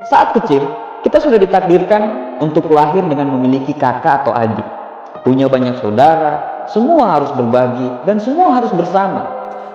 Saat kecil, kita sudah ditakdirkan untuk lahir dengan memiliki kakak atau adik, punya banyak saudara, semua harus berbagi dan semua harus bersama.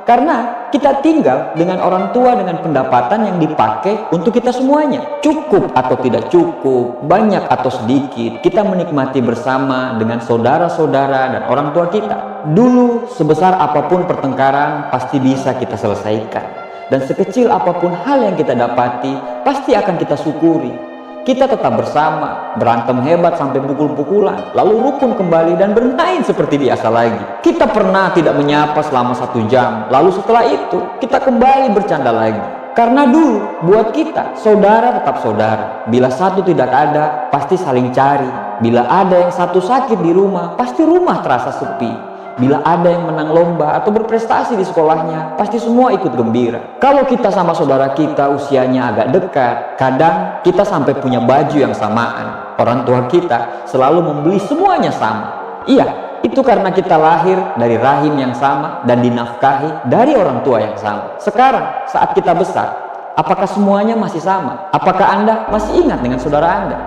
Karena kita tinggal dengan orang tua dengan pendapatan yang dipakai untuk kita semuanya. Cukup atau tidak cukup, banyak atau sedikit, kita menikmati bersama dengan saudara-saudara dan orang tua kita. Dulu, sebesar apapun pertengkaran, pasti bisa kita selesaikan. Dan sekecil apapun hal yang kita dapati, pasti akan kita syukuri. Kita tetap bersama, berantem hebat sampai pukul-pukulan, lalu rukun kembali dan bermain seperti biasa lagi. Kita pernah tidak menyapa selama 1 jam, lalu setelah itu kita kembali bercanda lagi. Karena dulu buat kita, saudara tetap saudara. Bila satu tidak ada, pasti saling cari. Bila ada yang satu sakit di rumah, pasti rumah terasa sepi. Bila ada yang menang lomba atau berprestasi di sekolahnya, pasti semua ikut gembira. Kalau kita sama saudara kita usianya agak dekat, kadang kita sampai punya baju yang samaan. Orang tua kita selalu membeli semuanya sama. Iya, itu karena kita lahir dari rahim yang sama dan dinafkahi dari orang tua yang sama. Sekarang, saat kita besar, apakah semuanya masih sama? Apakah Anda masih ingat dengan saudara Anda?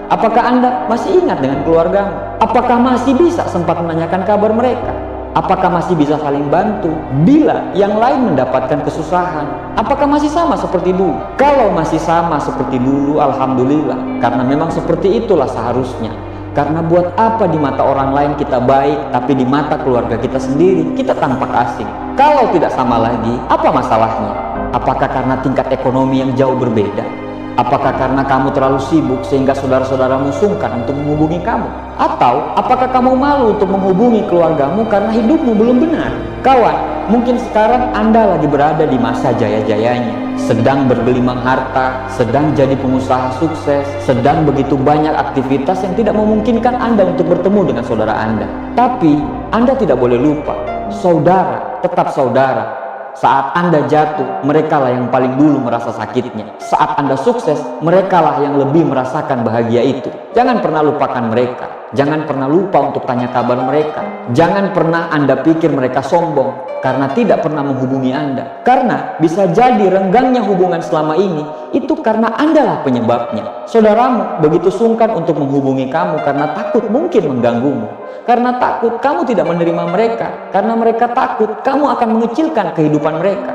Apakah Anda masih ingat dengan keluargamu? Apakah masih bisa sempat menanyakan kabar mereka? Apakah masih bisa saling bantu bila yang lain mendapatkan kesusahan? Apakah masih sama seperti dulu? Kalau masih sama seperti dulu, alhamdulillah. Karena memang seperti itulah seharusnya. Karena buat apa di mata orang lain kita baik, tapi di mata keluarga kita sendiri kita tampak asing? Kalau tidak sama lagi, apa masalahnya? Apakah karena tingkat ekonomi yang jauh berbeda? Apakah karena kamu terlalu sibuk sehingga saudara-saudaramu sungkan untuk menghubungi kamu? Atau apakah kamu malu untuk menghubungi keluargamu karena hidupmu belum benar? Kawan, mungkin sekarang Anda lagi berada di masa jaya-jayanya, sedang bergelimang harta, sedang jadi pengusaha sukses, sedang begitu banyak aktivitas yang tidak memungkinkan Anda untuk bertemu dengan saudara Anda. Tapi Anda tidak boleh lupa, saudara tetap saudara. Saat Anda jatuh, merekalah yang paling dulu merasa sakitnya. Saat Anda sukses, merekalah yang lebih merasakan bahagia itu. Jangan pernah lupakan mereka. Jangan pernah lupa untuk tanya kabar mereka. Jangan pernah Anda pikir mereka sombong karena tidak pernah menghubungi Anda. Karena bisa jadi renggangnya hubungan selama ini, itu karena Anda lah penyebabnya. Saudaramu begitu sungkan untuk menghubungi kamu karena takut mungkin mengganggumu. Karena takut kamu tidak menerima mereka, karena mereka takut kamu akan mengecilkan kehidupan mereka.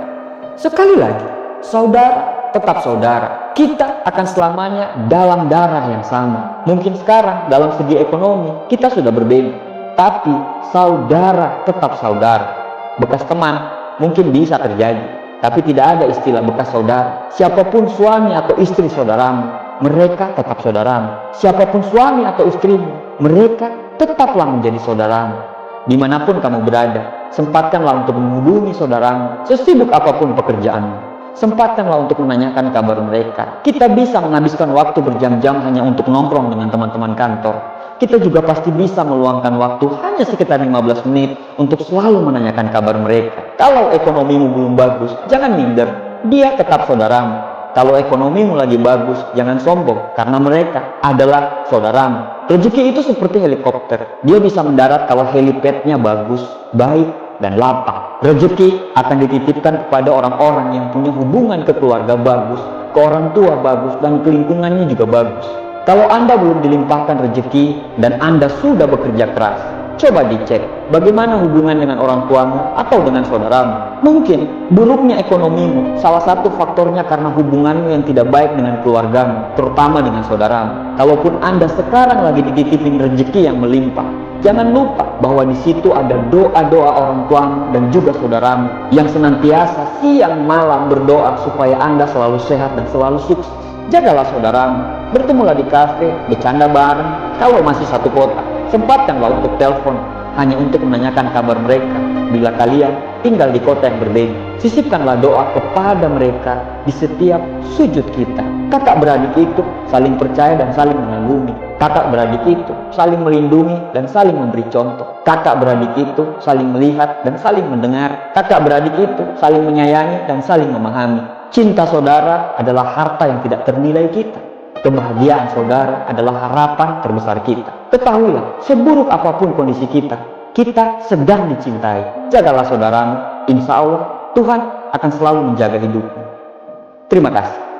Sekali lagi, saudara tetap saudara. Kita akan selamanya dalam darah yang sama. Mungkin sekarang dalam segi ekonomi kita sudah berbeda, tapi saudara tetap saudara. Bekas teman mungkin bisa terjadi, tapi tidak ada istilah bekas saudara. Siapapun suami atau istri saudaramu, mereka tetap saudaramu. Siapapun suami atau istrimu, mereka tetaplah menjadi saudaramu. Dimanapun kamu berada, sempatkanlah untuk menghubungi saudaramu. Sesibuk apapun pekerjaanmu, sempatkanlah untuk menanyakan kabar mereka. Kita bisa menghabiskan waktu berjam-jam hanya untuk nongkrong dengan teman-teman kantor. Kita juga pasti bisa meluangkan waktu hanya sekitar 15 menit untuk selalu menanyakan kabar mereka. Kalau ekonomimu belum bagus, jangan minder. Dia tetap saudaramu. Kalau ekonomimu lagi bagus, jangan sombong, karena mereka adalah saudaramu. Rezeki itu seperti helikopter. Dia bisa mendarat kalau helipadnya bagus, baik, dan lapang. Rezeki akan dititipkan kepada orang-orang yang punya hubungan ke keluarga bagus, ke orang tua bagus, dan ke lingkungannya juga bagus. Kalau Anda belum dilimpahkan rezeki dan Anda sudah bekerja keras, coba dicek bagaimana hubungan dengan orang tuamu atau dengan saudaramu. Mungkin buruknya ekonomimu salah satu faktornya karena hubunganmu yang tidak baik dengan keluargamu, terutama dengan saudaramu. Kalaupun Anda sekarang lagi dititipin rezeki yang melimpah, jangan lupa bahwa di situ ada doa-doa orang tuamu dan juga saudaramu yang senantiasa siang malam berdoa supaya Anda selalu sehat dan selalu sukses. Jagalah saudaramu, bertemulah di kafe, bercanda bareng. Kalau masih satu kota, sempatkanlah untuk telepon hanya untuk menanyakan kabar mereka bila kalian tinggal di kota yang berbeda. Sisipkanlah doa kepada mereka di setiap sujud kita. Kakak beradik itu saling percaya dan saling mengagumi. Kakak beradik itu saling melindungi dan saling memberi contoh. Kakak beradik itu saling melihat dan saling mendengar. Kakak beradik itu saling menyayangi dan saling memahami. Cinta saudara adalah harta yang tidak ternilai kita. Kebahagiaan saudara adalah harapan terbesar kita. Ketahuilah, seburuk apapun kondisi kita, kita sedang dicintai. Jagalah saudaramu, insya Allah Tuhan akan selalu menjaga hidupmu. Terima kasih.